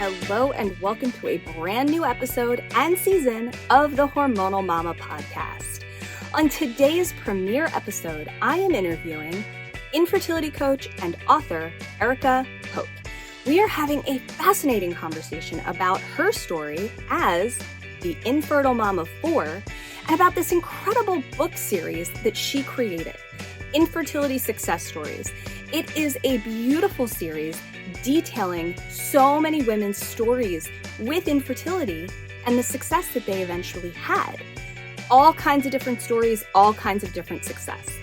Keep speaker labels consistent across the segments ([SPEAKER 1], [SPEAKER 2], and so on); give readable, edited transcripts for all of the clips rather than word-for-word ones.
[SPEAKER 1] Hello and welcome to a brand new episode and season of the Hormonal Mama podcast. On today's premiere episode, I am interviewing infertility coach and author Erica Hoke. We are having a fascinating conversation about her story as the infertile mom of four and about this incredible book series that she created, Infertility Success Stories. It is a beautiful series detailing so many women's stories with infertility and the success that they eventually had. All kinds of different stories, all kinds of different success.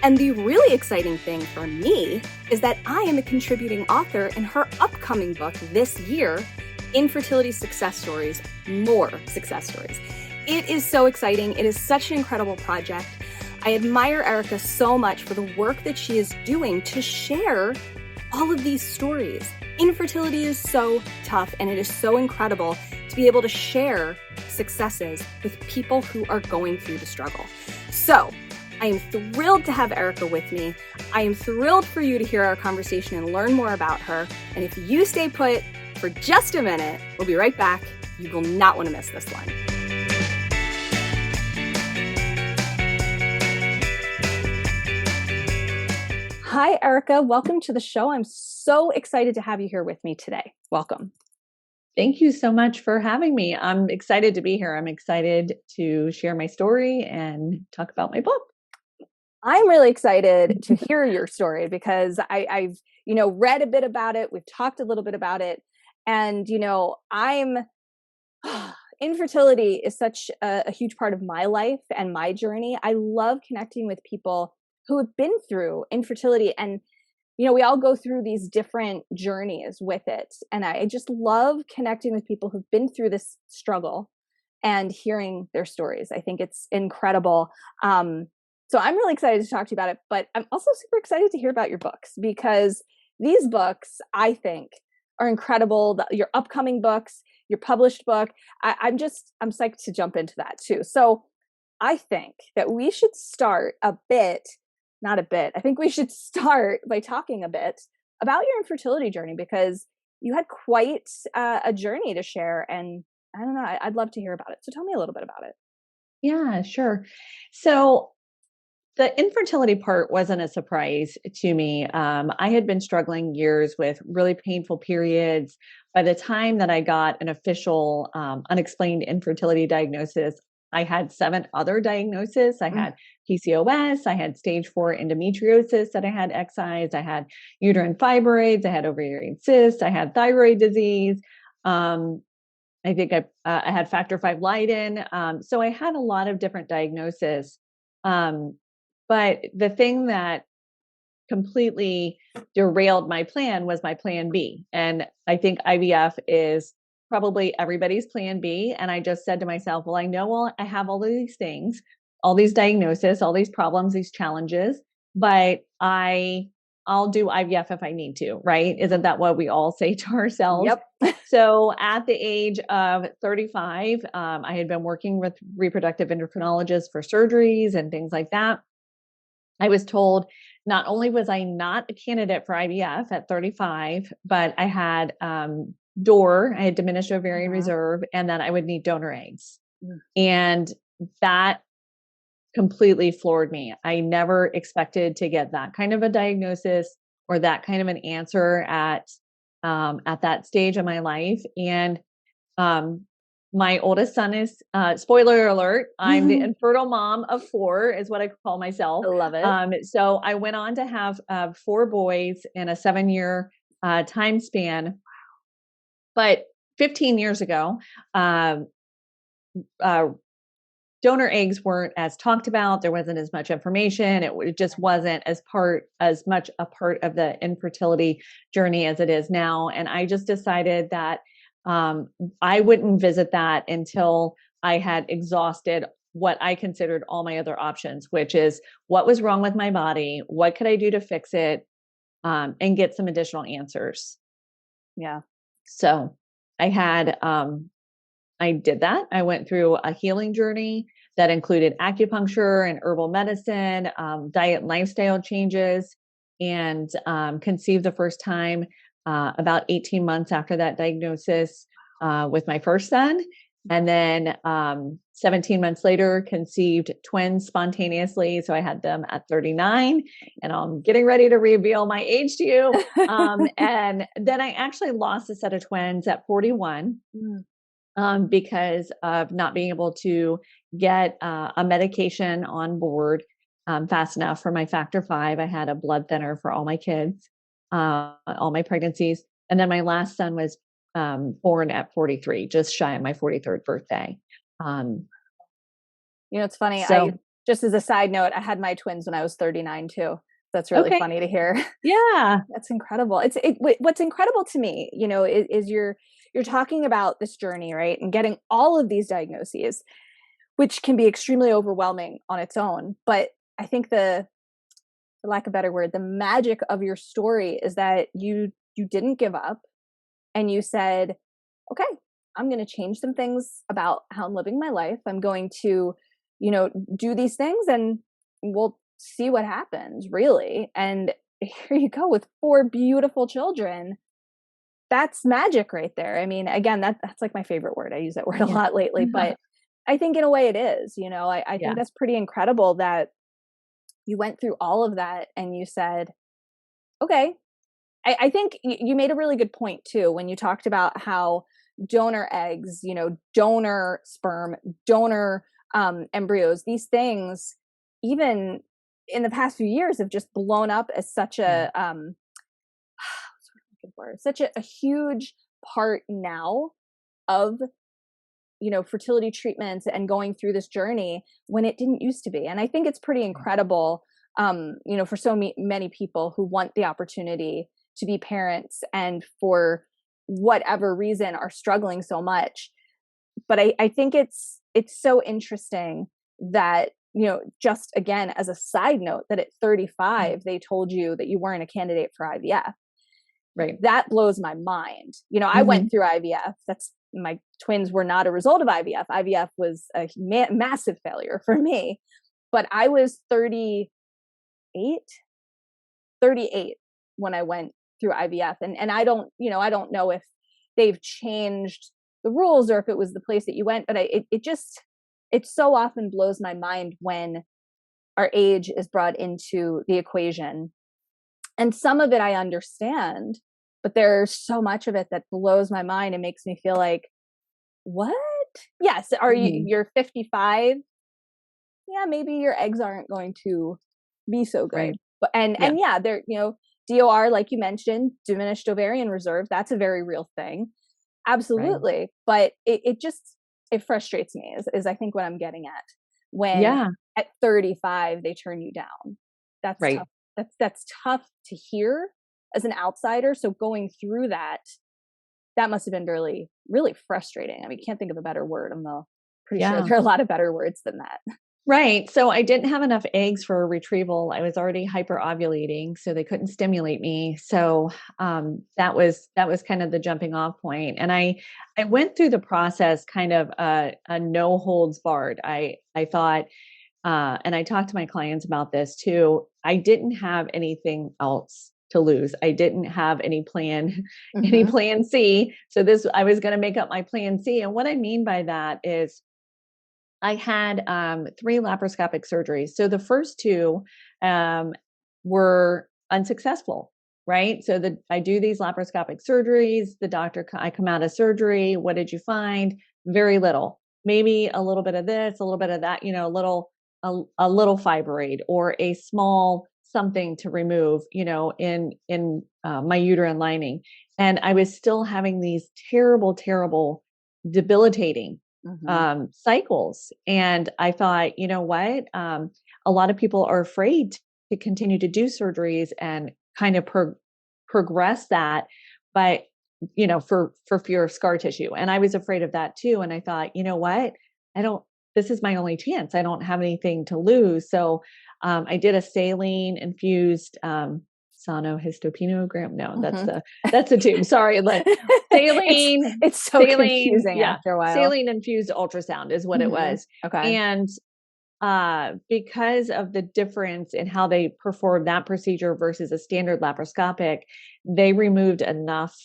[SPEAKER 1] And the really exciting thing for me is that I am a contributing author in her upcoming book this year, Infertility Success Stories, More Success Stories. It is so exciting. It is such an incredible project. I admire Erica so much for the work that she is doing to share all of these stories. Infertility is so tough and it is so incredible to be able to share successes with people who are going through the struggle. So I am thrilled to have Erica with me. I am thrilled for you to hear our conversation and learn more about her. And if you stay put for just a minute, we'll be right back. You will not want to miss this one. Hi, Erica. Welcome to the show. I'm so excited to have you here with me today. Welcome.
[SPEAKER 2] Thank you so much for having me. I'm excited to be here. I'm excited to share my story and talk about my book.
[SPEAKER 1] I'm really excited to hear your story because I've read a bit about it. We've talked a little bit about it. And, infertility is such a huge part of my life and my journey. I love connecting with people who have been through infertility. And, we all go through these different journeys with it. And I just love connecting with people who've been through this struggle and hearing their stories. I think it's incredible. So I'm really excited to talk to you about it, but I'm also super excited to hear about your books because these books, I think, are incredible. Your upcoming books, your published book, I'm psyched to jump into that too. So I think that we should start I think we should start by talking a bit about your infertility journey because you had quite a journey to share. And I don't know, I'd love to hear about it. So tell me a little bit about it.
[SPEAKER 2] Yeah, sure. So the infertility part wasn't a surprise to me. I had been struggling years with really painful periods. By the time that I got an official unexplained infertility diagnosis, I had 7 other diagnoses. I had PCOS, I had stage 4 endometriosis that I had excised, I had uterine fibroids, I had ovarian cysts, I had thyroid disease. I think I had factor V Leiden. So I had a lot of different diagnoses. But the thing that completely derailed my plan was my plan B. And I think IVF is probably everybody's plan B. And I just said to myself, well, I know I have all of these things, all these diagnoses, all these problems, these challenges, but I'll do IVF if I need to, right? Isn't that what we all say to ourselves?
[SPEAKER 1] Yep.
[SPEAKER 2] So at the age of 35, I had been working with reproductive endocrinologists for surgeries and things like that. I was told not only was I not a candidate for IVF at 35, but I had I had diminished ovarian reserve, and that I would need donor eggs. And that completely floored me. I never expected to get that kind of a diagnosis or that kind of an answer at that stage of my life. And my oldest son is, spoiler alert, I'm the infertile mom of 4 is what I call myself.
[SPEAKER 1] I love it.
[SPEAKER 2] So I went on to have 4 boys in a 7-year time span. But 15 years ago, donor eggs weren't as talked about. There wasn't as much information. It just wasn't as much a part of the infertility journey as it is now. And I just decided that I wouldn't visit that until I had exhausted what I considered all my other options, which is what was wrong with my body, what could I do to fix it, and get some additional answers.
[SPEAKER 1] Yeah.
[SPEAKER 2] So I did that. I went through a healing journey that included acupuncture and herbal medicine, diet and lifestyle changes, and conceived the first time about 18 months after that diagnosis with my first son. And then 17 months later, conceived twins spontaneously. So I had them at 39, and I'm getting ready to reveal my age to you. And then I actually lost a set of twins at 41 because of not being able to get a medication on board fast enough for my factor V. I had a blood thinner for all my kids, all my pregnancies. And then my last son was born at 43, just shy of my 43rd birthday.
[SPEAKER 1] It's funny. I just as a side note, I had my twins when I was 39 too. That's really funny to hear.
[SPEAKER 2] Yeah,
[SPEAKER 1] that's incredible. What's incredible to me, is you're talking about this journey, right, and getting all of these diagnoses, which can be extremely overwhelming on its own. But I think for lack of a better word, the magic of your story is that you didn't give up. And you said, okay, I'm going to change some things about how I'm living my life. I'm going to, do these things and we'll see what happens, really. And here you go with 4 beautiful children. That's magic right there. I mean, again, that's like my favorite word. I use that word a lot lately, but I think in a way it is, I think that's pretty incredible that you went through all of that and you said, okay. I think you made a really good point too, when you talked about how donor eggs, donor sperm, donor embryos, these things, even in the past few years, have just blown up as such a, such a huge part now of, fertility treatments and going through this journey when it didn't used to be. And I think it's pretty incredible, for so many people who want the opportunity to be parents and for whatever reason are struggling so much. But I think it's so interesting that, just again, as a side note, that at 35, they told you that you weren't a candidate for IVF.
[SPEAKER 2] Right.
[SPEAKER 1] That blows my mind. I went through IVF. My twins were not a result of IVF. IVF was a massive failure for me, but I was 38 when I went through IVF. And I don't know if they've changed the rules or if it was the place that you went, but it so often blows my mind when our age is brought into the equation. And some of it I understand, but there's so much of it that blows my mind and makes me feel like, what? Yes. You're 55. Yeah, maybe your eggs aren't going to be so good. Right. But and they're, DOR, like you mentioned, diminished ovarian reserve, that's a very real thing. Absolutely. Right. But it frustrates me is I think what I'm getting at. When at 35, they turn you down. That's right. Tough. That's tough to hear as an outsider. So going through that must have been really, really frustrating. I mean, can't think of a better word. I'm pretty sure there are a lot of better words than that.
[SPEAKER 2] Right. So I didn't have enough eggs for a retrieval. I was already hyperovulating, so they couldn't stimulate me. So that was kind of the jumping off point. And I went through the process kind of a no holds barred. I thought, and I talked to my clients about this too. I didn't have anything else to lose. I didn't have any plan C. So I was going to make up my plan C. And what I mean by that is, I had 3 laparoscopic surgeries. So the first 2 were unsuccessful, right? So I do these laparoscopic surgeries. The doctor, I come out of surgery. What did you find? Very little. Maybe a little bit of this, a little bit of that. A little fibroid or a small something to remove. In my uterine lining, and I was still having these terrible, terrible, debilitating cycles. And I thought, you know what? A lot of people are afraid to continue to do surgeries and kind of progress that, but for fear of scar tissue. And I was afraid of that too. And I thought, you know what? This is my only chance. I don't have anything to lose. So I did a saline infused sonohistopenogram. No, that's the tube. Sorry, saline.
[SPEAKER 1] It's so confusing after a while.
[SPEAKER 2] Saline infused ultrasound is what it was.
[SPEAKER 1] Okay.
[SPEAKER 2] And because of the difference in how they performed that procedure versus a standard laparoscopic, they removed enough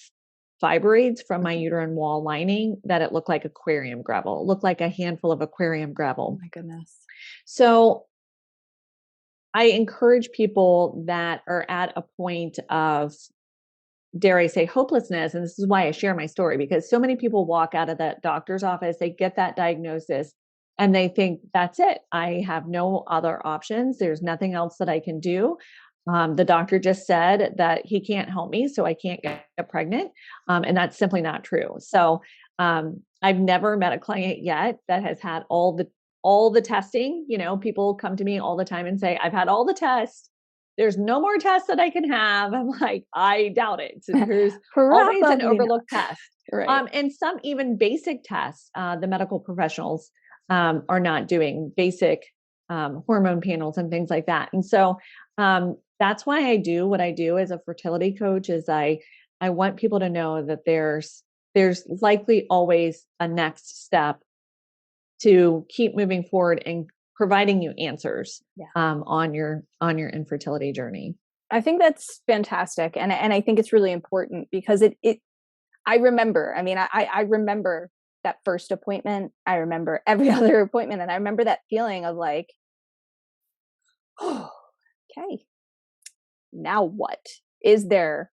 [SPEAKER 2] fibroids from my uterine wall lining that it looked like aquarium gravel. It looked like a handful of aquarium gravel.
[SPEAKER 1] Oh my goodness.
[SPEAKER 2] So I encourage people that are at a point of, dare I say, hopelessness. And this is why I share my story, because so many people walk out of that doctor's office, they get that diagnosis, and they think, that's it. I have no other options. There's nothing else that I can do. The doctor just said that he can't help me, so I can't get pregnant. And that's simply not true. So I've never met a client yet that has had all the testing. People come to me all the time and say, I've had all the tests. There's no more tests that I can have. I'm like, I doubt it. So there's always an overlooked test.
[SPEAKER 1] Right.
[SPEAKER 2] And some even basic tests, the medical professionals are not doing basic hormone panels and things like that. And so that's why I do what I do as a fertility coach. Is I want people to know that there's likely always a next step to keep moving forward and providing you answers on your infertility journey.
[SPEAKER 1] I think that's fantastic. And I think it's really important because I remember, I remember that first appointment. I remember every other appointment. And I remember that feeling of like, oh, okay, now what? Is there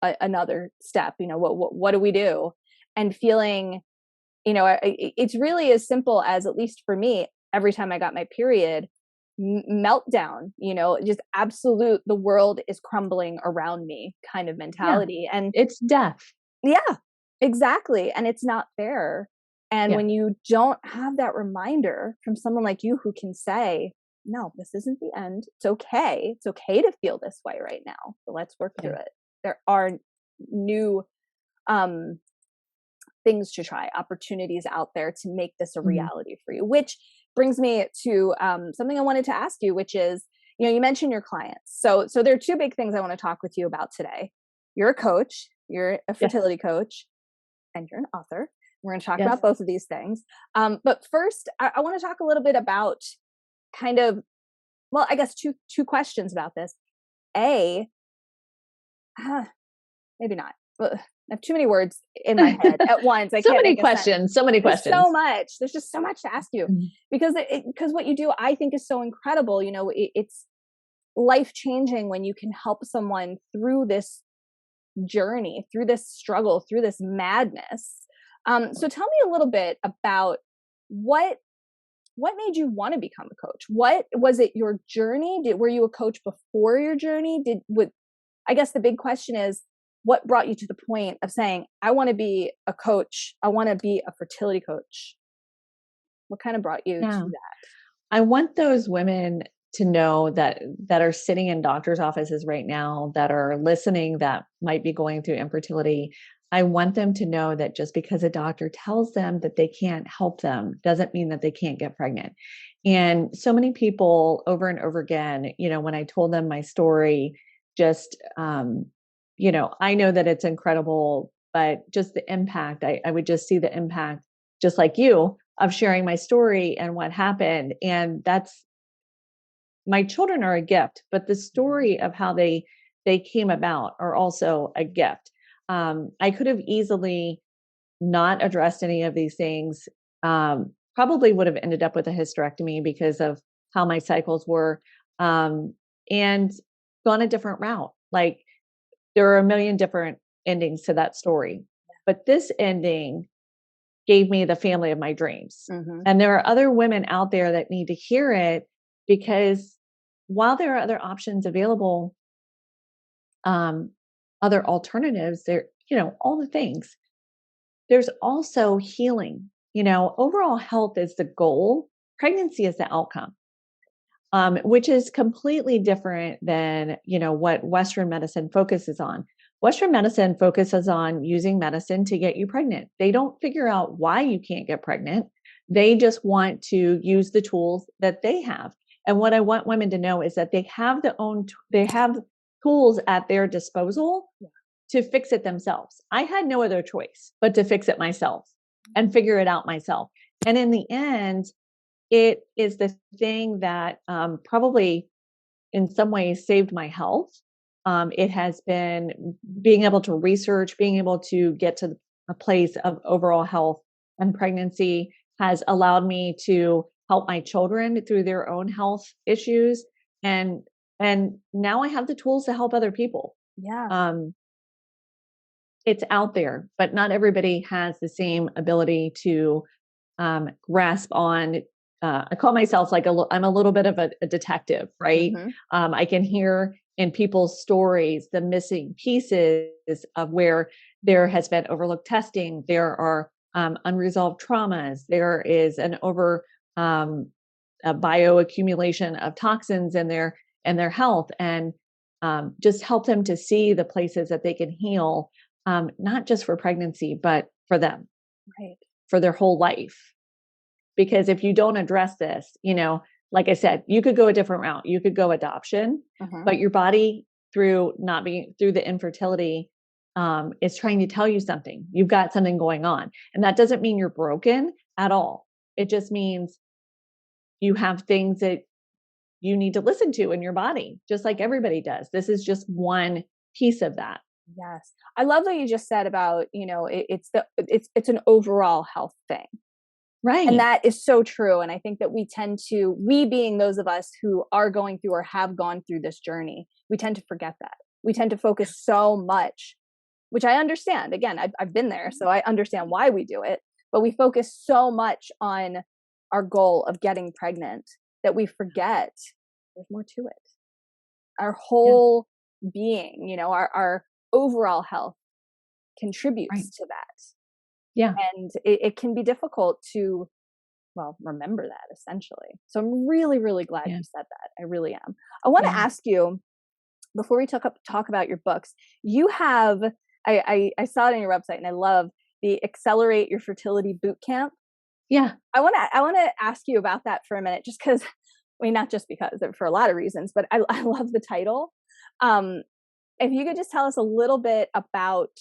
[SPEAKER 1] another step? What do we do? And feeling, it's really as simple as, at least for me, every time I got my period, meltdown, just absolute, the world is crumbling around me kind of mentality.
[SPEAKER 2] Yeah,
[SPEAKER 1] and
[SPEAKER 2] it's death.
[SPEAKER 1] Yeah, exactly. And it's not fair. And when you don't have that reminder from someone like you who can say, no, this isn't the end. It's okay. It's okay to feel this way right now. So let's work through it. There are new things to try, opportunities out there to make this a reality for you, which brings me to something I wanted to ask you, which is, you mentioned your clients. So there are two big things I want to talk with you about today. You're a coach, you're a fertility coach, and you're an author. We're going to talk about both of these things. But first, I want to talk a little bit about kind of, well, I guess two questions about this. Maybe not. I have too many words in my head at once.
[SPEAKER 2] So many questions. So
[SPEAKER 1] much. There's just so much to ask you because what you do, I think, is so incredible. It's life-changing when you can help someone through this journey, through this struggle, through this madness. So tell me a little bit about what made you want to become a coach? What was it, your journey? Were you a coach before your journey? I guess the big question is, what brought you to the point of saying, I want to be a coach. I want to be a fertility coach. What kind of brought you to that?
[SPEAKER 2] I want those women to know that are sitting in doctor's offices right now, that are listening, that might be going through infertility. I want them to know that just because a doctor tells them that they can't help them doesn't mean that they can't get pregnant. And so many people over and over again, when I told them my story, just, I know that it's incredible, but just the impact, I would just see the impact, just like you, of sharing my story and what happened. And my children are a gift, but the story of how they came about are also a gift. I could have easily not addressed any of these things. Probably would have ended up with a hysterectomy because of how my cycles were, and gone a different route. Like, there are a million different endings to that story, but this ending gave me the family of my dreams. And there are other women out there that need to hear it, because while there are other options available, other alternatives, there, all the things, there's also healing. Overall health is the goal. Pregnancy is the outcome, which is completely different than, what Western medicine focuses on. Western medicine focuses on using medicine to get you pregnant. They don't figure out why you can't get pregnant. They just want to use the tools that they have. And what I want women to know is that they have tools at their disposal to fix it themselves. I had no other choice but to fix it myself and figure it out myself. And in the end, it is the thing that probably in some ways saved my health. It has been being able to research, being able to get to a place of overall health and pregnancy has allowed me to help my children through their own health issues. And and now I have the tools to help other people.
[SPEAKER 1] Yeah.
[SPEAKER 2] Um, it's out there, but not everybody has the same ability to grasp on. I call myself like I'm a little bit of a detective, right?
[SPEAKER 1] Hmm.
[SPEAKER 2] I can hear in people's stories the missing pieces of where there has been overlooked testing. There are unresolved traumas. There is an over a bioaccumulation of toxins in their health, and just help them to see the places that they can heal, not just for pregnancy, but for them,
[SPEAKER 1] Right.
[SPEAKER 2] for their whole life. Because if you don't address this, like I said, you could go a different route. You could go adoption,
[SPEAKER 1] Hmm.
[SPEAKER 2] but your body through not being through the infertility is trying to tell you something. You've got something going on. And that doesn't mean you're broken at all. It just means you have things that you need to listen to in your body, just like everybody does. This is just one piece of that.
[SPEAKER 1] Yes. I love what you just said about, it's an overall health thing. And
[SPEAKER 2] Right.
[SPEAKER 1] that is so true. And I think that we being those of us who are going through or have gone through this journey, we tend to forget that. We tend to focus so much, which I understand. Again, I've been there, so I understand why we do it. But we focus so much on our goal of getting pregnant that we forget there's more to it. Our
[SPEAKER 2] Yeah.
[SPEAKER 1] whole being, our overall health
[SPEAKER 2] Right.
[SPEAKER 1] contributes to that.
[SPEAKER 2] Yeah.
[SPEAKER 1] And it can be difficult to, well, remember that essentially. So I'm really, really glad
[SPEAKER 2] Yeah.
[SPEAKER 1] you said that. I really am. I want to
[SPEAKER 2] Yeah.
[SPEAKER 1] ask you before we talk about your books. You have I saw it on your website, and I love the Accelerate Your Fertility Boot Camp.
[SPEAKER 2] Yeah.
[SPEAKER 1] I want to ask you about that for a minute, just because. I mean, not just because, for a lot of reasons, but I love the title. Um, if you could just tell us a little bit about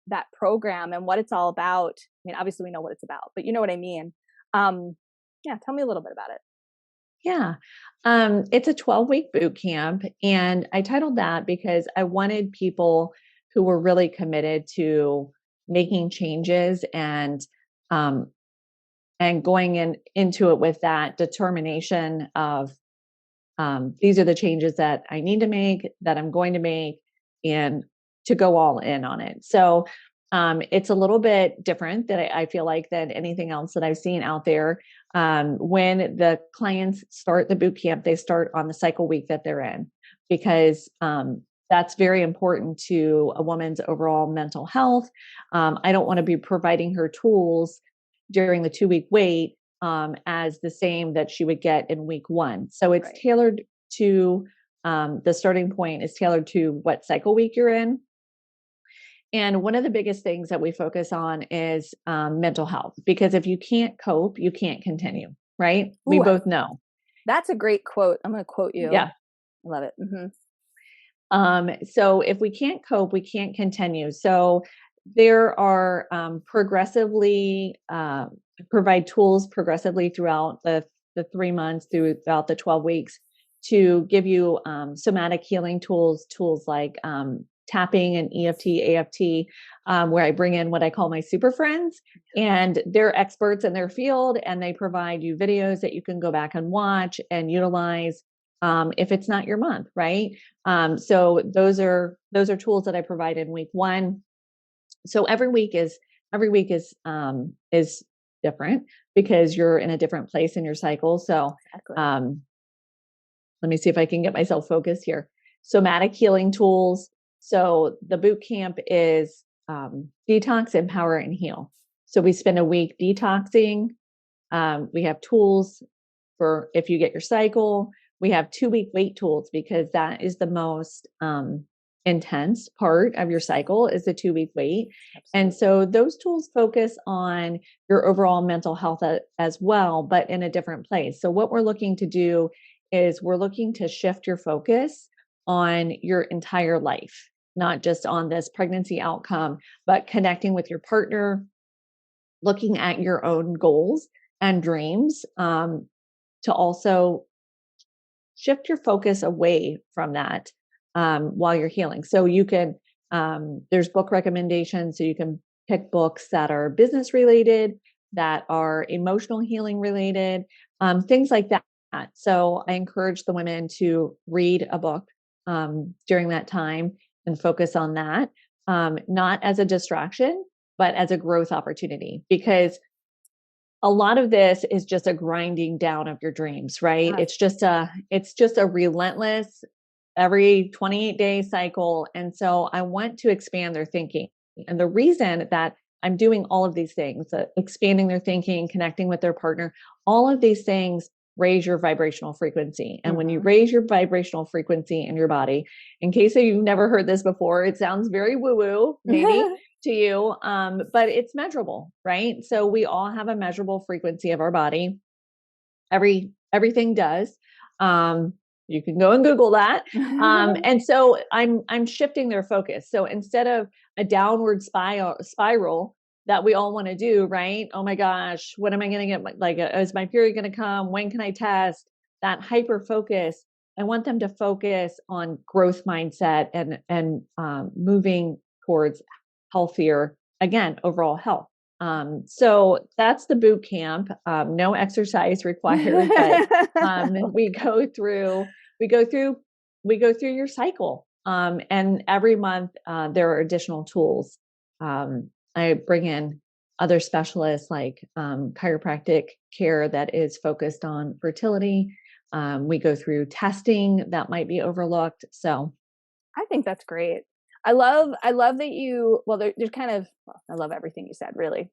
[SPEAKER 1] that program and what it's all about. I mean, obviously we know what it's about, but you know what I mean. Um, yeah, tell me a little bit about it.
[SPEAKER 2] Yeah. It's a 12-week boot camp. And I titled that because I wanted people who were really committed to making changes um, and going into it with that determination of these are the changes that I need to make, that I'm going to make, and to go all in on it. So it's a little bit different that I feel like than anything else that I've seen out there. When the clients start the boot camp, they start on the cycle week that they're in because that's very important to a woman's overall mental health. I don't want to be providing her tools during the 2-week wait as the same that she would get in week one. So it's
[SPEAKER 1] Right.
[SPEAKER 2] tailored to the starting point is tailored to what cycle week you're in. And one of the biggest things that we focus on is mental health, because if you can't cope, you can't continue, right? We
[SPEAKER 1] Ooh,
[SPEAKER 2] both know.
[SPEAKER 1] that's a great quote. I'm going to quote you.
[SPEAKER 2] Yeah.
[SPEAKER 1] I love it. Hmm.
[SPEAKER 2] So if we can't cope, we can't continue. So there are progressively provide tools progressively throughout the 3 months, throughout the 12 weeks, to give you somatic healing tools like tapping and EFT, AFT, where I bring in what I call my super friends, and they're experts in their field, and they provide you videos that you can go back and watch and utilize if it's not your month, right? So those are tools that I provide in week one. So every week is different because you're in a different place in your cycle. So
[SPEAKER 1] Exactly.
[SPEAKER 2] let me see if I can get myself focused here. Somatic healing tools. So the boot camp is detox, empower, and heal. So we spend a week detoxing. We have tools for if you get your cycle. We have 2-week wait tools because that is the most intense part of your cycle is the 2-week wait. And so those tools focus on your overall mental health as well, but in a different place. So what we're looking to do is we're looking to shift your focus on your entire life, not just on this pregnancy outcome, but connecting with your partner, looking at your own goals and dreams, to also shift your focus away from that while you're healing. So you can, there's book recommendations. So you can pick books that are business related, that are emotional healing related, things like that. So I encourage the women to read a book during that time and focus on that, not as a distraction, but as a growth opportunity, because a lot of this is just a grinding down of your dreams, right?
[SPEAKER 1] Yeah.
[SPEAKER 2] It's just a relentless every 28-day cycle. And so I want to expand their thinking. And the reason that I'm doing all of these things, expanding their thinking, connecting with their partner, all of these things raise your vibrational frequency. And when you raise your vibrational frequency in your body, in case you've never heard this before, it sounds very woo-woo, maybe to you, but it's measurable, right? So we all have a measurable frequency of our body. Everything does. You can go and Google that. And so I'm shifting their focus. So instead of a downward spiral that we all want to do, right? Oh my gosh, when am I going to get, like, is my period going to come? When can I test? That hyper focus. I want them to focus on growth mindset and moving towards healthier, again, overall health. So that's the boot camp. No exercise required, but we go through your cycle. And every month there are additional tools. I bring in other specialists like chiropractic care that is focused on fertility. We go through testing that might be overlooked. So
[SPEAKER 1] I think that's great. I love that you, well, there's kind of, I love everything you said, really.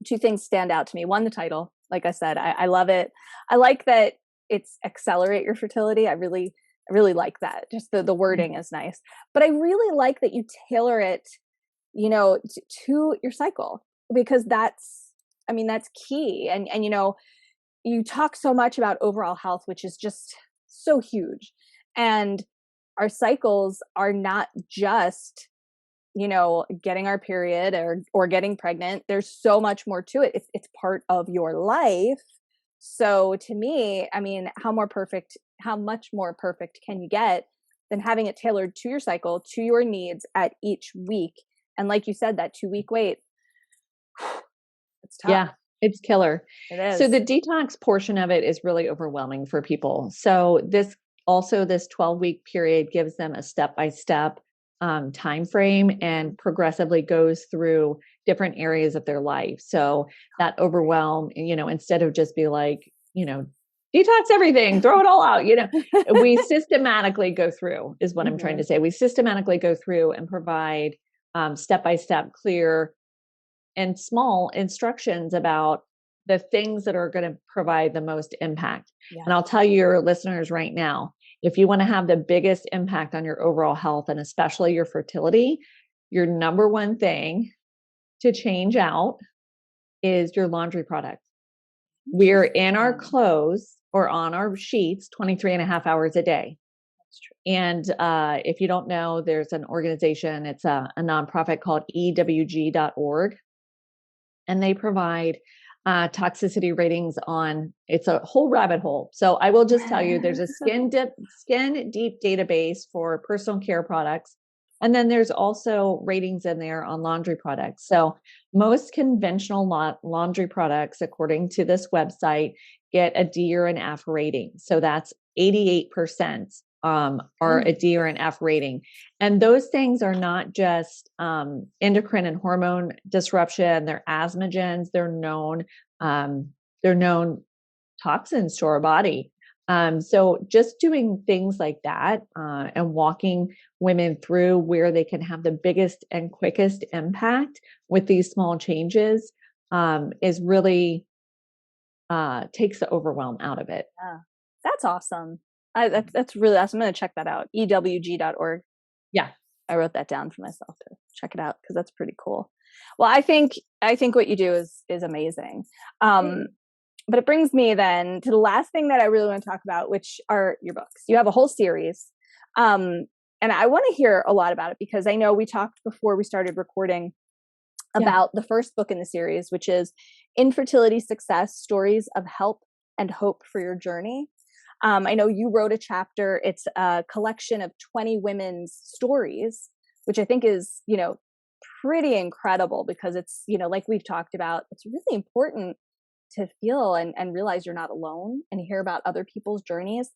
[SPEAKER 1] Two things stand out to me. One, the title, like I said, I love it. I like that it's accelerate your fertility. I really like that. Just the wording is nice, but I really like that you tailor it, to your cycle, because that's key. And, you talk so much about overall health, which is just so huge. And our cycles are not just, getting our period or getting pregnant. There's so much more to it. It's part of your life. So to me, how much more perfect can you get than having it tailored to your cycle, to your needs at each week? And like you said, that 2-week wait, it's tough.
[SPEAKER 2] Yeah, it's killer.
[SPEAKER 1] It is.
[SPEAKER 2] So the detox portion of it is really overwhelming for people. So this 12-week period gives them a step-by-step time frame and progressively goes through different areas of their life. So that overwhelm, instead of just be like, detox everything, throw it all out, we systematically go through is what I'm trying to say. We systematically go through and provide step-by-step, clear and small instructions about the things that are going to provide the most impact. Yeah. And I'll tell your listeners right now, if you want to have the biggest impact on your overall health and especially your fertility, your number one thing to change out is your laundry product. We're in our clothes or on our sheets 23 and a half hours a day. That's true. And if you don't know, there's an organization, it's a nonprofit called EWG.org. And they provide toxicity ratings on, it's a whole rabbit hole. So I will just tell you, there's a skin deep database for personal care products. And then there's also ratings in there on laundry products. So most conventional laundry products, according to this website, get a D or an F rating. So that's 88% are a D or an F rating. And those things are not just endocrine and hormone disruption, they're asthmagens, they're known toxins to our body. So just doing things like that and walking women through where they can have the biggest and quickest impact with these small changes is really takes the overwhelm out of it.
[SPEAKER 1] Yeah, that's awesome. That's really awesome. I'm going to check that out. EWG.org.
[SPEAKER 2] Yeah.
[SPEAKER 1] I wrote that down for myself to check it out because that's pretty cool. Well, I think what you do is amazing. But it brings me then to the last thing that I really want to talk about, which are your books. You have a whole series. And I want to hear a lot about it because I know we talked before we started recording about the first book in the series, which is Infertility Success: Stories of Help and hope for your journey. I know you wrote a chapter. It's a collection of 20 women's stories, which I think is, pretty incredible because it's, like we've talked about, it's really important to feel and realize you're not alone and hear about other people's journeys.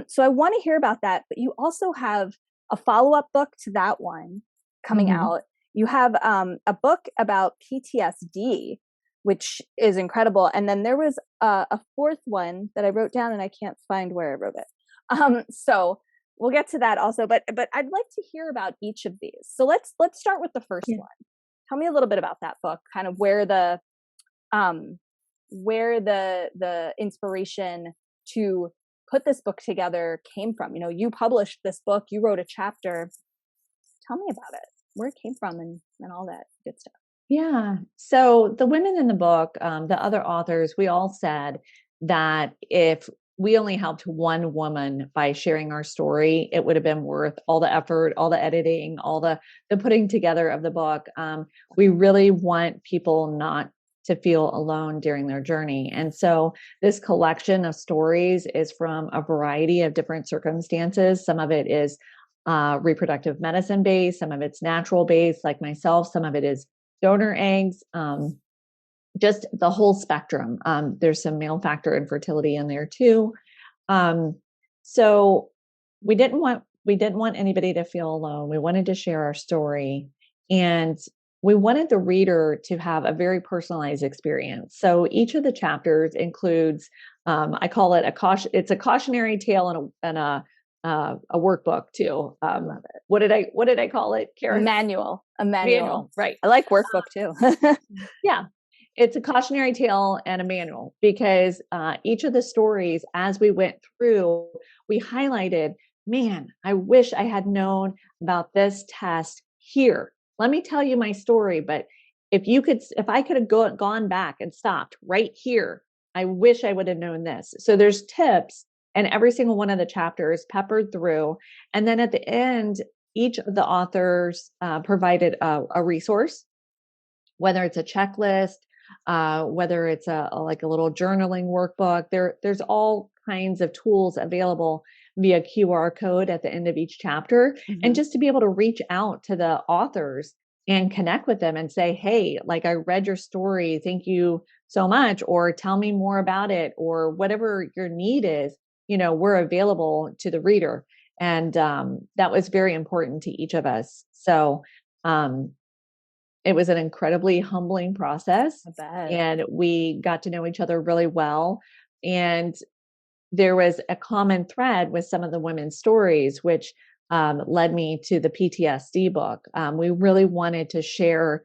[SPEAKER 1] So I want to hear about that, but you also have a follow-up book to that one coming out. You have a book about PTSD, which is incredible. And then there was a fourth one that I wrote down and I can't find where I wrote it. So we'll get to that also, but I'd like to hear about each of these. So let's start with the first one. Tell me a little bit about that book, kind of where the inspiration to put this book together came from. You published this book, you wrote a chapter. Tell me about it, where it came from and all that good stuff.
[SPEAKER 2] Yeah. So the women in the book, the other authors, we all said that if we only helped one woman by sharing our story, it would have been worth all the effort, all the editing, all the putting together of the book. We really want people not to feel alone during their journey. And so this collection of stories is from a variety of different circumstances. Some of it is reproductive medicine based, some of it's natural based, like myself, some of it is donor eggs, just the whole spectrum. There's some male factor infertility in there too. So we didn't want anybody to feel alone. We wanted to share our story, and we wanted the reader to have a very personalized experience. So each of the chapters includes, I call it it's a cautionary tale and a workbook too. What did I call it, Karen?
[SPEAKER 1] A manual.
[SPEAKER 2] Right.
[SPEAKER 1] I like workbook too.
[SPEAKER 2] Yeah. It's a cautionary tale and a manual because each of the stories, as we went through, we highlighted, man, I wish I had known about this test here. Let me tell you my story, but if I could have gone back and stopped right here, I wish I would have known this. So there's tips and every single one of the chapters peppered through. And then at the end, each of the authors provided a resource, whether it's a checklist, whether it's a little journaling workbook. There's all kinds of tools available via QR code at the end of each chapter. And just to be able to reach out to the authors and connect with them and say, hey, like I read your story, thank you so much, or tell me more about it, or whatever your need is, we're available to the reader. And that was very important to each of us. So it was an incredibly humbling process, and we got to know each other really well. And there was a common thread with some of the women's stories, which led me to the PTSD book. We really wanted to share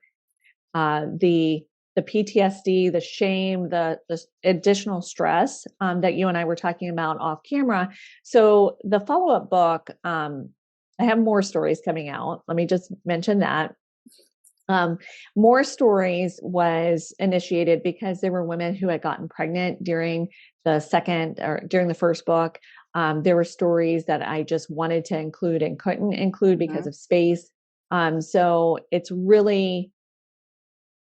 [SPEAKER 2] the PTSD, the shame, the additional stress that you and I were talking about off camera. So the follow-up book, I have more stories coming out. Let me just mention that. More Stories was initiated because there were women who had gotten pregnant during the first book. There were stories that I just wanted to include and couldn't include because of space. So it's really,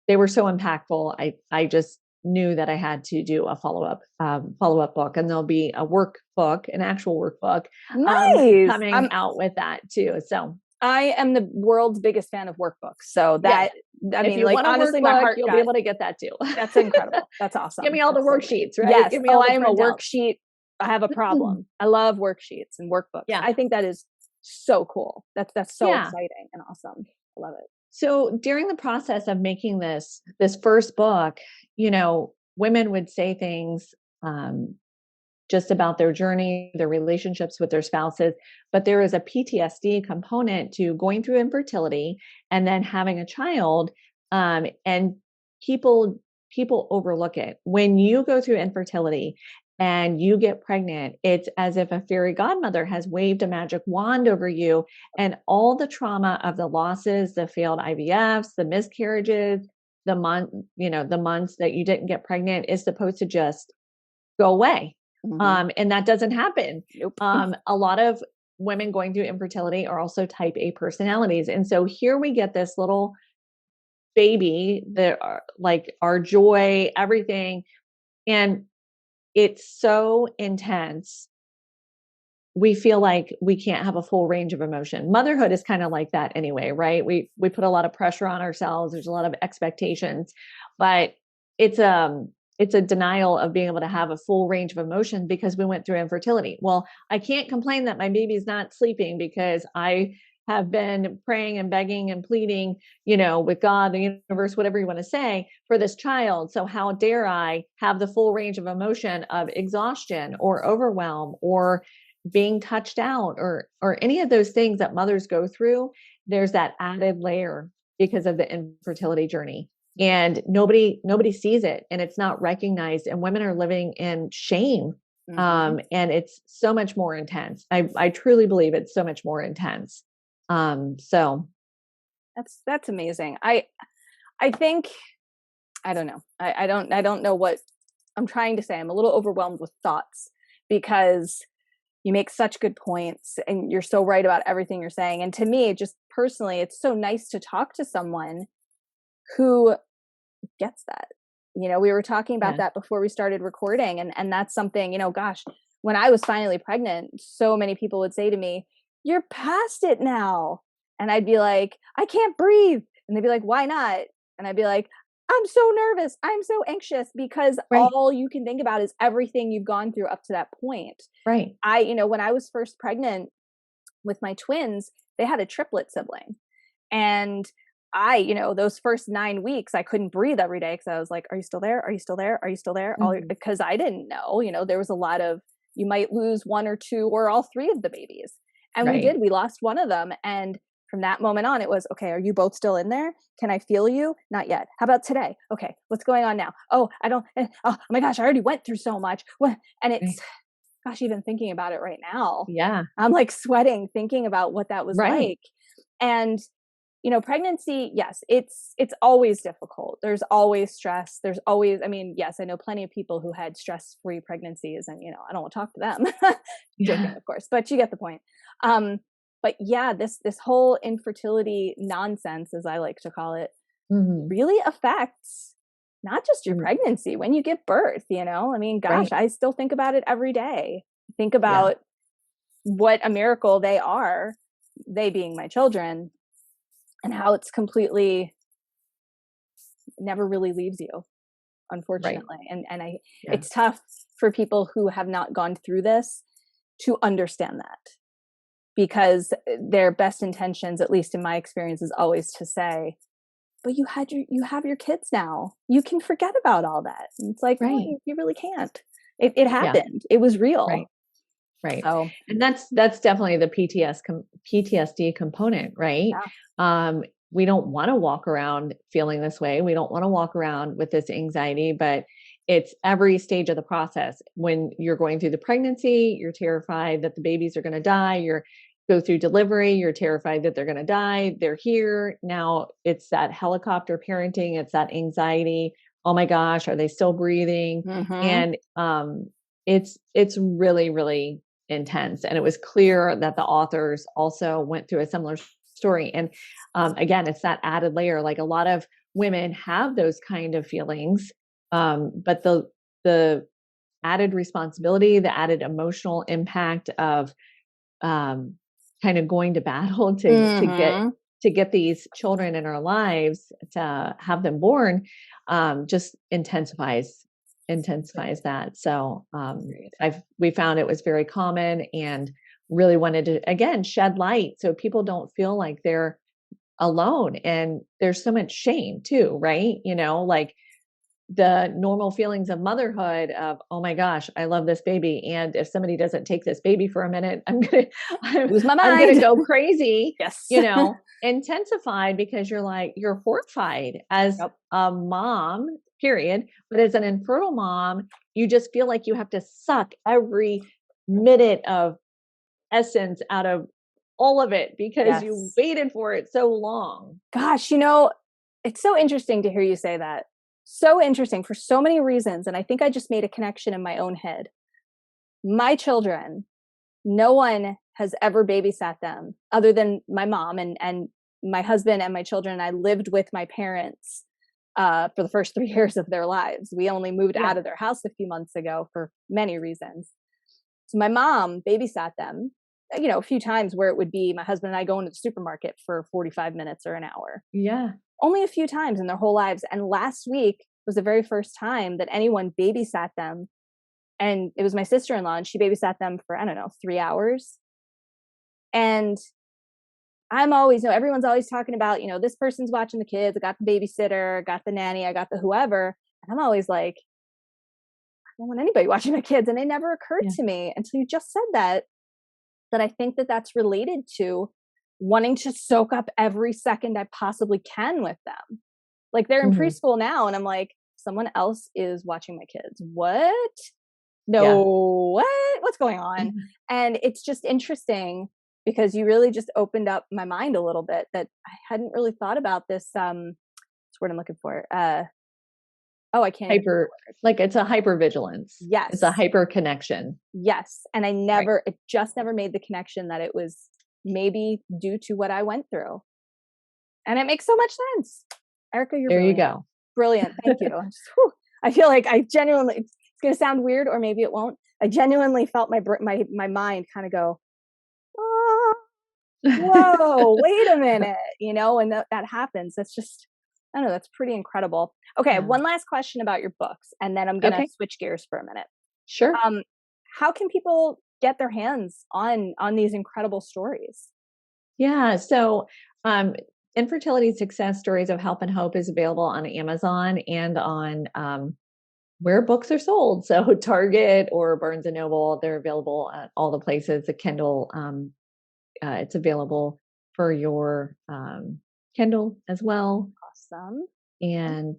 [SPEAKER 2] they were so impactful. I just knew that I had to do a follow-up book, and there'll be a workbook, an actual workbook, coming out with that too. So
[SPEAKER 1] I am the world's biggest fan of workbooks. So that, I mean, honestly, my heart,
[SPEAKER 2] you'll be able to get that too.
[SPEAKER 1] That's incredible. That's awesome.
[SPEAKER 2] Give me all the worksheets, right?
[SPEAKER 1] Yes.
[SPEAKER 2] Give me all
[SPEAKER 1] I am a
[SPEAKER 2] printouts.
[SPEAKER 1] worksheet. I have a problem. I love worksheets and workbooks.
[SPEAKER 2] Yeah.
[SPEAKER 1] I think that is so cool. That's so exciting and awesome. I love it.
[SPEAKER 2] So during the process of making this first book, women would say things just about their journey, their relationships with their spouses, but there is a PTSD component to going through infertility and then having a child. And people overlook it. When you go through infertility and you get pregnant, it's as if a fairy godmother has waved a magic wand over you, and all the trauma of the losses, the failed IVFs, the miscarriages, the months that you didn't get pregnant is supposed to just go away. And that doesn't happen.
[SPEAKER 1] Nope.
[SPEAKER 2] A lot of women going through infertility are also type A personalities. And so here we get this little baby that are like our joy, everything. And it's so intense. We feel like we can't have a full range of emotion. Motherhood is kind of like that anyway, right? We put a lot of pressure on ourselves. There's a lot of expectations, but it's a denial of being able to have a full range of emotion because we went through infertility. Well, I can't complain that my baby's not sleeping because I have been praying and begging and pleading, with God, the universe, whatever you want to say, for this child. So how dare I have the full range of emotion of exhaustion or overwhelm or being touched out or any of those things that mothers go through? There's that added layer because of the infertility journey, and nobody sees it, and it's not recognized, and women are living in shame. And it's so much more intense. I truly believe it's so much more intense. So
[SPEAKER 1] that's amazing. I think, I don't know. I don't know what I'm trying to say. I'm a little overwhelmed with thoughts because you make such good points and you're so right about everything you're saying. And to me, just personally, it's so nice to talk to someone who gets that. We were talking about that before we started recording. And that's something, gosh, when I was finally pregnant, so many people would say to me, "You're past it now." And I'd be like, "I can't breathe." And they'd be like, "Why not?" And I'd be like, "I'm so nervous. I'm so anxious," because all you can think about is everything you've gone through up to that point.
[SPEAKER 2] Right.
[SPEAKER 1] When I was first pregnant with my twins, they had a triplet sibling. And those first 9 weeks, I couldn't breathe every day because I was like, "Are you still there? Are you still there? Are you still there?" Because I didn't know, there was a lot of, you might lose one or two or all three of the babies. And we lost one of them. And from that moment on, it was, "Okay, are you both still in there? Can I feel you? Not yet. How about today? Okay, what's going on now? Oh, I don't, oh my gosh, I already went through so much." And it's, gosh, even thinking about it right now, I'm like sweating thinking about what that was like. And, pregnancy, yes, it's always difficult. There's always stress. There's always, yes, I know plenty of people who had stress-free pregnancies and, I don't want to talk to them. Joking, of course, but you get the point. But yeah, this whole infertility nonsense, as I like to call it, really affects not just your pregnancy, when you give birth, gosh, I still think about it every day. Think about what a miracle they are, they being my children, and how it's completely never really leaves you, unfortunately. And it's tough for people who have not gone through this to understand that, because their best intentions, at least in my experience, is always to say, "But you have your kids now. You can forget about all that." And it's like, no, you really can't. It happened. It was real.
[SPEAKER 2] Right.
[SPEAKER 1] So,
[SPEAKER 2] and that's definitely the PTSD component, right? We don't want to walk around feeling this way. We don't want to walk around with this anxiety, but it's every stage of the process. When you're going through the pregnancy, you're terrified that the babies are going to die. You're go through delivery, you're terrified that they're going to die. They're here. Now it's that helicopter parenting. It's that anxiety. Oh my gosh, are they still breathing? And it's really, really intense. And it was clear that the authors also went through a similar story. And again, it's that added layer. Like, a lot of women have those kind of feelings, but the added responsibility, the added emotional impact of kind of going to battle to get these children in our lives, to have them born, just intensifies that. So we found it was very common, and really wanted to, again, shed light so people don't feel like they're alone. And there's so much shame too, right? Like the normal feelings of motherhood of, oh my gosh, I love this baby, and if somebody doesn't take this baby for a minute, I'm
[SPEAKER 1] lose my mind.
[SPEAKER 2] I'm gonna go crazy.
[SPEAKER 1] Yes.
[SPEAKER 2] Intensified, because you're horrified as a mom, period. But as an infertile mom, you just feel like you have to suck every minute of essence out of all of it, because you waited for it so long.
[SPEAKER 1] Gosh, it's so interesting to hear you say that. So interesting for so many reasons. And I think I just made a connection in my own head. My children, no one has ever babysat them other than my mom, and my husband and my children. I lived with my parents for the first 3 years of their lives. We only moved
[SPEAKER 2] Yeah.
[SPEAKER 1] out of their house a few months ago for many reasons. So my mom babysat them, a few times where it would be my husband and I going to the supermarket for 45 minutes or an hour.
[SPEAKER 2] Yeah.
[SPEAKER 1] Only a few times in their whole lives. And last week was the very first time that anyone babysat them. And it was my sister-in-law, and she babysat them for, I don't know, 3 hours. And everyone's always talking about, this person's watching the kids. I got the babysitter, I got the nanny, I got the whoever. And I'm always like, I don't want anybody watching my kids. And it never occurred to me until you just said that I think that that's related to wanting to soak up every second I possibly can with them. Like they're in preschool now, and I'm like, someone else is watching my kids. What? No, what's going on? And it's just interesting because you really just opened up my mind a little bit that I hadn't really thought about this. What's the word I'm looking for? I can't.
[SPEAKER 2] Like it's a hypervigilance.
[SPEAKER 1] Yes.
[SPEAKER 2] It's a hyper connection.
[SPEAKER 1] Yes. And it just never made the connection that it was maybe due to what I went through. And it makes so much sense. Erica, you're brilliant.
[SPEAKER 2] There you go.
[SPEAKER 1] Brilliant. Thank you. I feel like I genuinely, it's going to sound weird, or maybe it won't. I genuinely felt my mind kind of go, whoa, wait a minute, and that happens. That's just, I don't know, that's pretty incredible. Okay. One last question about your books, and then I'm going to switch gears for a minute.
[SPEAKER 2] Sure.
[SPEAKER 1] How can people get their hands on these incredible stories?
[SPEAKER 2] Yeah. So, Infertility Success Stories of Help and Hope is available on Amazon and on where books are sold. So Target or Barnes and Noble, they're available at all the places. The Kindle, it's available for your Kindle as well.
[SPEAKER 1] Awesome.
[SPEAKER 2] And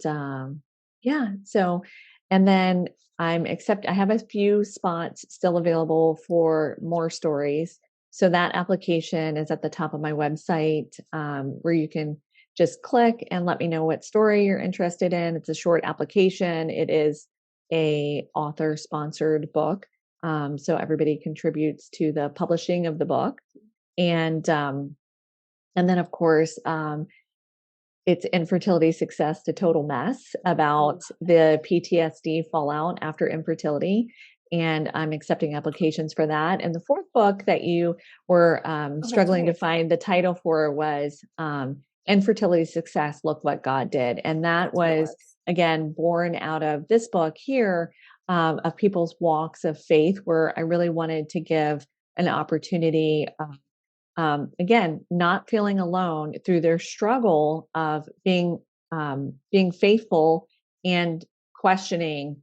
[SPEAKER 2] so, and then I have a few spots still available for more stories. So that application is at the top of my website, where you can just click and let me know what story you're interested in. It's a short application. It is a author sponsored book. So everybody contributes to the publishing of the book. And then of course, it's Infertility Success to Total Mess, about the PTSD fallout after infertility. And I'm accepting applications for that. And the fourth book that you were struggling to find the title for was Infertility Success, Look What God Did. And that was, again, born out of this book here, of people's walks of faith, where I really wanted to give an opportunity, again, not feeling alone through their struggle of being faithful and questioning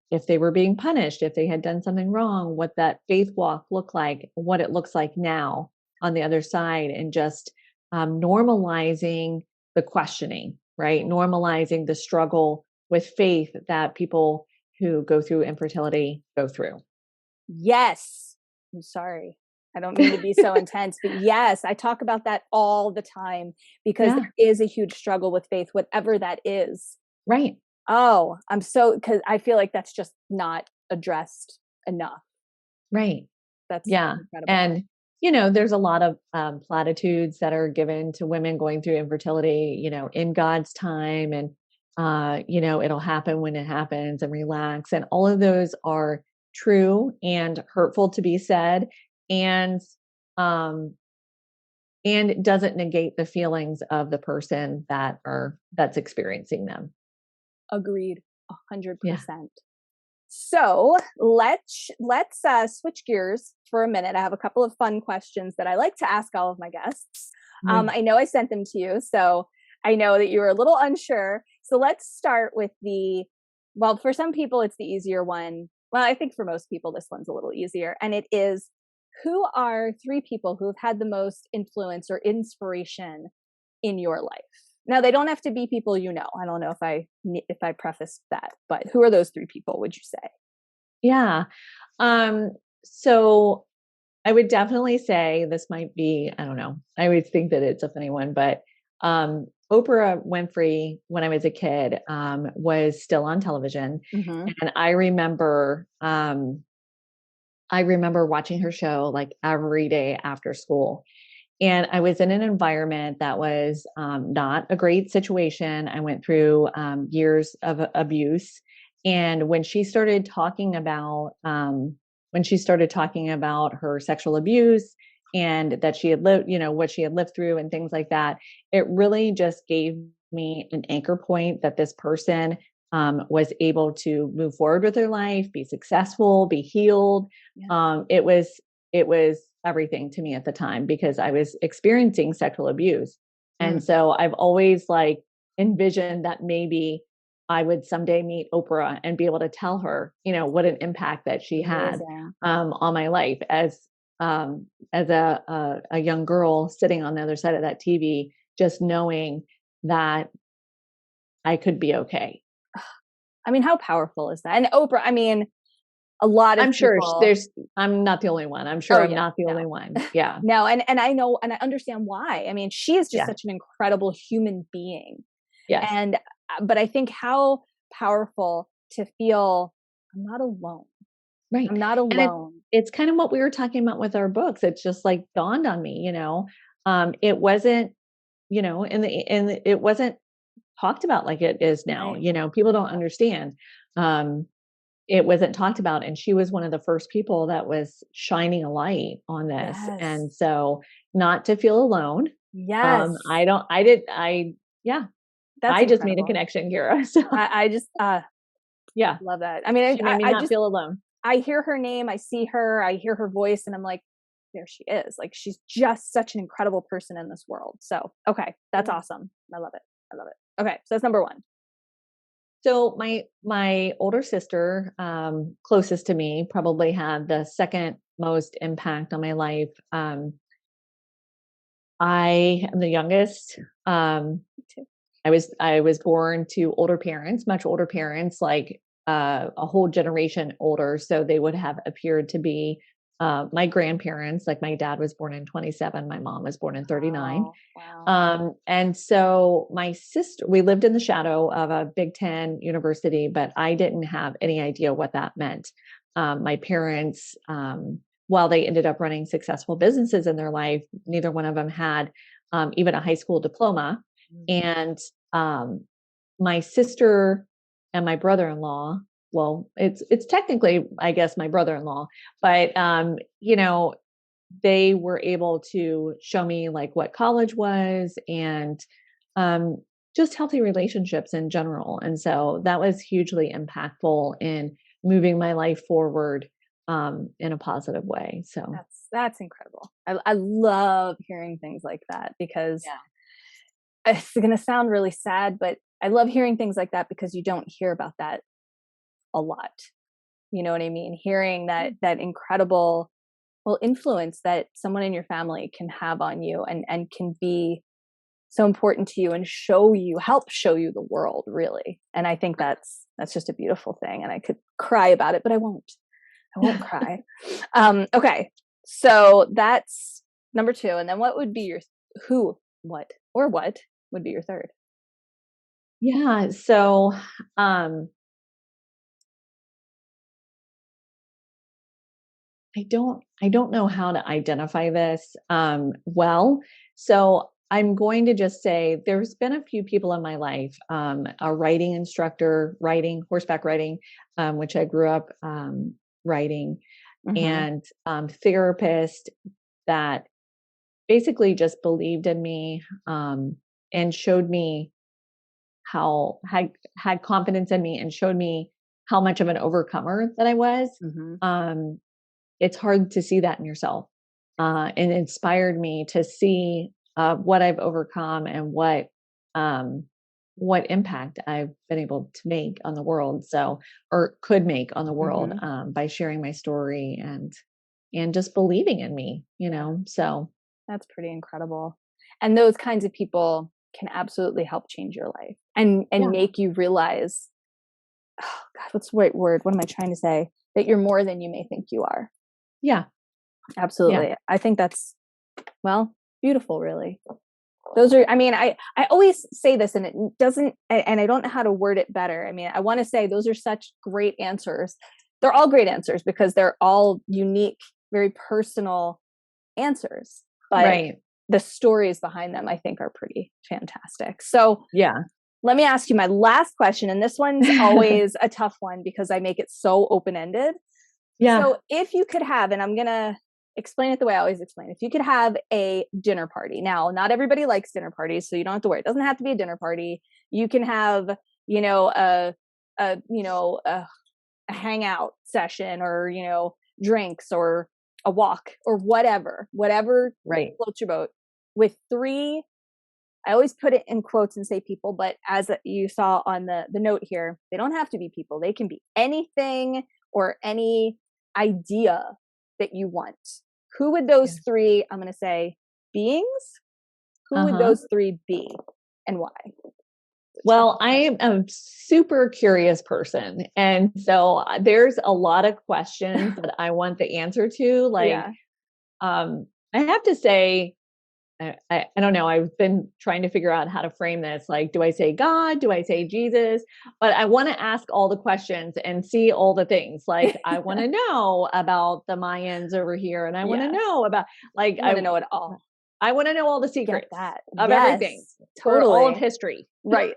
[SPEAKER 2] if they were being punished, if they had done something wrong, what that faith walk looked like, what it looks like now on the other side, and just normalizing the questioning, right? Normalizing the struggle with faith that people who go through infertility go through.
[SPEAKER 1] Yes. I'm sorry. I don't mean to be so intense, but yes, I talk about that all the time because there is a huge struggle with faith, whatever that is.
[SPEAKER 2] Right.
[SPEAKER 1] Oh, because I feel like that's just not addressed enough.
[SPEAKER 2] Right.
[SPEAKER 1] That's incredible.
[SPEAKER 2] And, there's a lot of platitudes that are given to women going through infertility, in God's time, and, it'll happen when it happens, and relax. And all of those are true and hurtful to be said. And it doesn't negate the feelings of the person that's experiencing them.
[SPEAKER 1] Agreed. 100%. Yeah. So let's switch gears for a minute. I have a couple of fun questions that I like to ask all of my guests. I know I sent them to you, so I know that you were a little unsure. So let's start with for some people, it's the easier one. Well, I think for most people, this one's a little easier. And it is, who are 3 people who have had the most influence or inspiration in your life? Now, they don't have to be people you know. I don't know if I prefaced that, but who are those 3 people, would you say?
[SPEAKER 2] Yeah. So I would definitely say this might be, I don't know, I always think that it's a funny one, but Oprah Winfrey, when I was a kid, was still on television. Mm-hmm. And I remember watching her show like every day after school. And I was in an environment that was not a great situation. I went through years of abuse. And when she started talking about her sexual abuse and that she had lived, what she had lived through and things like that, it really just gave me an anchor point that this person was able to move forward with their life, be successful, be healed.
[SPEAKER 1] Yeah.
[SPEAKER 2] It was everything to me at the time because I was experiencing sexual abuse. And so I've always like envisioned that maybe I would someday meet Oprah and be able to tell her, what an impact that she had
[SPEAKER 1] Amazing.
[SPEAKER 2] on my life as a young girl sitting on the other side of that TV, just knowing that I could be okay.
[SPEAKER 1] I mean, how powerful is that? And Oprah, I mean, a lot of
[SPEAKER 2] I'm sure
[SPEAKER 1] people.
[SPEAKER 2] I'm not the only one. I'm sure
[SPEAKER 1] Oh
[SPEAKER 2] I'm
[SPEAKER 1] yeah,
[SPEAKER 2] not the
[SPEAKER 1] no.
[SPEAKER 2] only one. Yeah.
[SPEAKER 1] No, and I know, and I understand why. I mean, she is just
[SPEAKER 2] Yeah.
[SPEAKER 1] such an incredible human being.
[SPEAKER 2] Yes.
[SPEAKER 1] And but I think how powerful to feel I'm not alone.
[SPEAKER 2] Right.
[SPEAKER 1] I'm not
[SPEAKER 2] And
[SPEAKER 1] alone.
[SPEAKER 2] it's kind of what we were talking about with our books. It's just like dawned on me, it wasn't, it wasn't talked about like it is now.
[SPEAKER 1] Right.
[SPEAKER 2] People don't understand. It wasn't talked about. And she was one of the first people that was shining a light on this.
[SPEAKER 1] Yes.
[SPEAKER 2] And so not to feel alone.
[SPEAKER 1] Yes.
[SPEAKER 2] Yeah,
[SPEAKER 1] That's
[SPEAKER 2] I just made a
[SPEAKER 1] incredible.
[SPEAKER 2] connection, Kira. So
[SPEAKER 1] I just
[SPEAKER 2] yeah,
[SPEAKER 1] love that. I mean,
[SPEAKER 2] she made me
[SPEAKER 1] I
[SPEAKER 2] not
[SPEAKER 1] just
[SPEAKER 2] feel alone.
[SPEAKER 1] I hear her name, I see her, I hear her voice, and I'm like, there she is. Like she's just such an incredible person in this world. So okay, that's awesome. I love it. I love it. Okay, so that's number one.
[SPEAKER 2] So my older sister, closest to me, probably had the second most impact on my life. I am the youngest.
[SPEAKER 1] Me too.
[SPEAKER 2] I was born to older parents, much older parents, like a whole generation older. So they would have appeared to be my grandparents. Like my dad was born in 27, my mom was born in 39.
[SPEAKER 1] Oh, wow.
[SPEAKER 2] And so my sister, we lived in the shadow of a Big Ten university, but I didn't have any idea what that meant. My parents, while they ended up running successful businesses in their life, neither one of them had even a high school diploma. And my sister and my brother-in-law, well, it's technically, I guess, my brother-in-law, but they were able to show me like what college was and um, just healthy relationships in general. And so that was hugely impactful in moving my life forward in a positive way. So
[SPEAKER 1] That's incredible. I love hearing things like that because it's going to sound really sad, but I love hearing things like that because you don't hear about that a lot. You know what I mean? Hearing that incredible influence that someone in your family can have on you and can be so important to you and help show you the world really. And I think that's just a beautiful thing. And I could cry about it, but I won't cry. Okay. So that's number two. And then what would be your what would be your third?
[SPEAKER 2] yeah. So I don't know how to identify this well. So I'm going to just say there's been a few people in my life, a writing instructor, horseback riding, which I grew up writing, and therapist that basically just believed in me and showed me how had confidence in me and showed me how much of an overcomer that I was. It's hard to see that in yourself, and inspired me to see what I've overcome and what impact I've been able to make on the world. So, or could make on the world by sharing my story and just believing in me. So
[SPEAKER 1] that's pretty incredible. And those kinds of people can absolutely help change your life and
[SPEAKER 2] yeah,
[SPEAKER 1] make you realize, oh God, what's the right word? What am I trying to say? That you're more than you may think you are.
[SPEAKER 2] yeah,
[SPEAKER 1] Absolutely. I think that's, beautiful, really. Those are, I mean, I always say this and it doesn't, and I don't know how to word it better. I mean, I want to say those are such great answers. They're all great answers because they're all unique, very personal answers. But
[SPEAKER 2] right.
[SPEAKER 1] the stories behind them, I think, are pretty fantastic. So
[SPEAKER 2] Yeah.
[SPEAKER 1] let me ask you my last question. And this one's always a tough one because I make it so open-ended.
[SPEAKER 2] Yeah.
[SPEAKER 1] So if you could have, and I'm going to explain it the way I always explain, if you could have a dinner party. Now, not everybody likes dinner parties, so you don't have to worry. It doesn't have to be a dinner party. You can have, a hangout session, or, drinks, or a walk, or whatever
[SPEAKER 2] Right.
[SPEAKER 1] floats your boat, with three. I always put it in quotes and say people, but as you saw on the note here, they don't have to be people. They can be anything or any idea that you want. Who would those three, I'm going to say, beings, who would those three be, and why?
[SPEAKER 2] Well, I am a super curious person. And so there's a lot of questions that I want the answer to. Like, I have to say, I don't know. I've been trying to figure out how to frame this. Like, do I say God? Do I say Jesus? But I want to ask all the questions and see all the things. Like, I want to know about the Mayans over here. And I want to know about, like,
[SPEAKER 1] I want to know it all.
[SPEAKER 2] I want to know all the secrets of
[SPEAKER 1] yes,
[SPEAKER 2] everything.
[SPEAKER 1] Totally.
[SPEAKER 2] For all of history.
[SPEAKER 1] Right.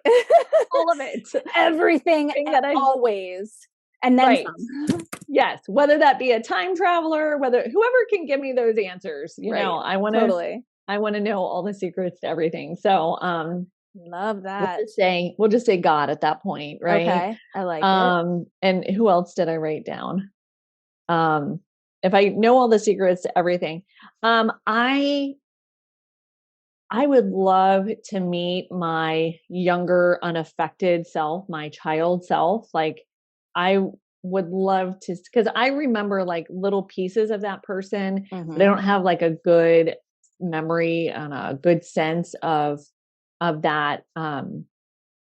[SPEAKER 2] All of it.
[SPEAKER 1] Everything that always. And then some.
[SPEAKER 2] Yes. Whether that be a time traveler, whoever can give me those answers, I want to,
[SPEAKER 1] totally.
[SPEAKER 2] I want to know all the secrets to everything. So,
[SPEAKER 1] love that.
[SPEAKER 2] We'll just say God at that point. Right.
[SPEAKER 1] Okay. I like it.
[SPEAKER 2] And who else did I write down? If I know all the secrets to everything, I would love to meet my younger, unaffected self, my child self. Like, I would love to, because I remember like little pieces of that person, but I don't have like a good memory and a good sense of that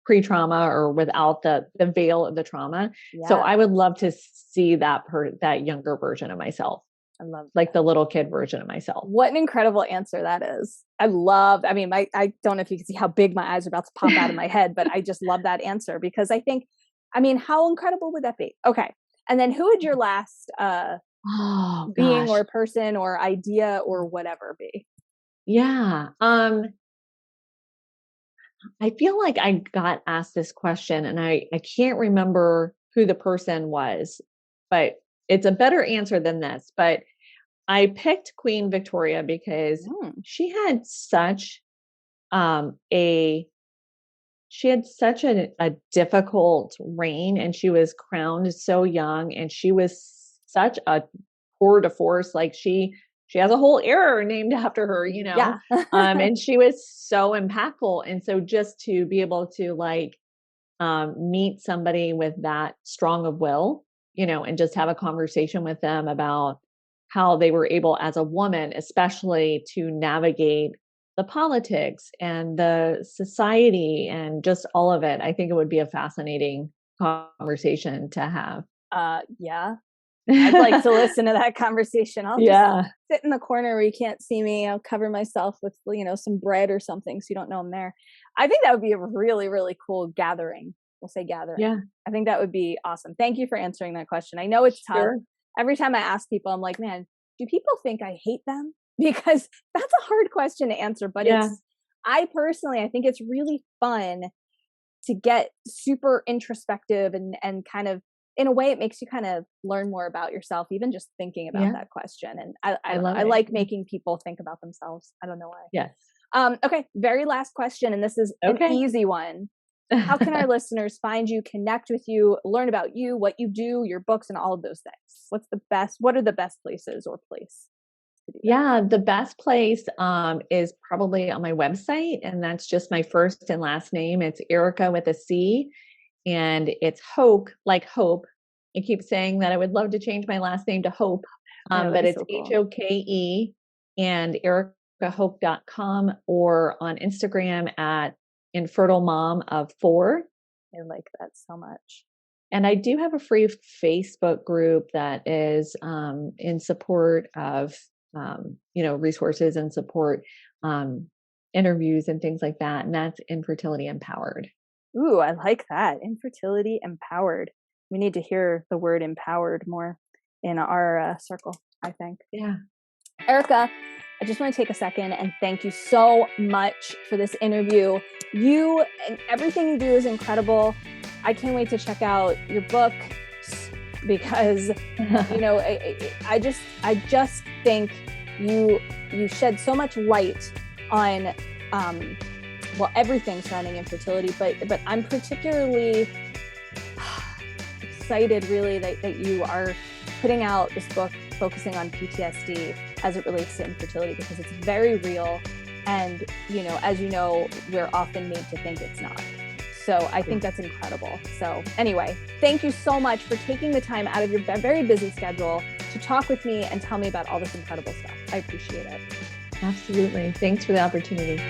[SPEAKER 2] pre-trauma, or without the veil of the trauma. Yeah. So I would love to see that younger version of myself. I love like the little kid version of myself.
[SPEAKER 1] What an incredible answer that is. I don't know if you can see how big my eyes are about to pop out of my head, but I just love that answer, because I think, how incredible would that be? Okay. And then who would your last being or person or idea or whatever be?
[SPEAKER 2] Yeah. I feel like I got asked this question and I can't remember who the person was, but it's a better answer than this. But I picked Queen Victoria because she had such a difficult reign, and she was crowned so young, and she was such a tour de force. Like she has a whole era named after her, Yeah. And she was so impactful. And so just to be able to meet somebody with that strong of will, and just have a conversation with them about how they were able as a woman, especially, to navigate the politics and the society and just all of it. I think it would be a fascinating conversation to have.
[SPEAKER 1] Yeah. I'd like to listen to that conversation. I'll just sit in the corner where you can't see me. I'll cover myself with, some bread or something so you don't know I'm there. I think that would be a really, really cool gathering. We'll say gathering. Yeah. I think that would be awesome. Thank you for answering that question. I know it's tough. Every time I ask people, I'm like, man, do people think I hate them? Because that's a hard question to answer. But I think it's really fun to get super introspective and kind of, in a way, it makes you kind of learn more about yourself, even just thinking about that question. And I like making people think about themselves. I don't know why.
[SPEAKER 2] Yes.
[SPEAKER 1] Okay. Very last question. And this is an easy one. How can our listeners find you, connect with you, learn about you, what you do, your books, and all of those things? What are the best places or place to do that?
[SPEAKER 2] Yeah, the best place is probably on my website. And that's just my first and last name. It's Erica with a C. And it's Hoke, like hope. I keep saying that I would love to change my last name to Hope, but it's so cool. HOKE, and ericahoke.com, or on Instagram at Infertile Mom of 4.
[SPEAKER 1] I like that so much.
[SPEAKER 2] And I do have a free Facebook group that is in support of, resources and support interviews and things like that. And that's Infertility Empowered.
[SPEAKER 1] Ooh, I like that. Infertility Empowered. We need to hear the word empowered more in our circle, I think.
[SPEAKER 2] Yeah.
[SPEAKER 1] Erica, I just want to take a second and thank you so much for this interview. You and everything you do is incredible. I can't wait to check out your book because, I just think you shed so much light on, everything surrounding infertility, but I'm particularly excited really that you are putting out this book focusing on PTSD as it relates to infertility, because it's very real. And, as you know, we're often made to think it's not. So I think that's incredible. So anyway, thank you so much for taking the time out of your very busy schedule to talk with me and tell me about all this incredible stuff. I appreciate it.
[SPEAKER 2] Absolutely. Thanks for the opportunity.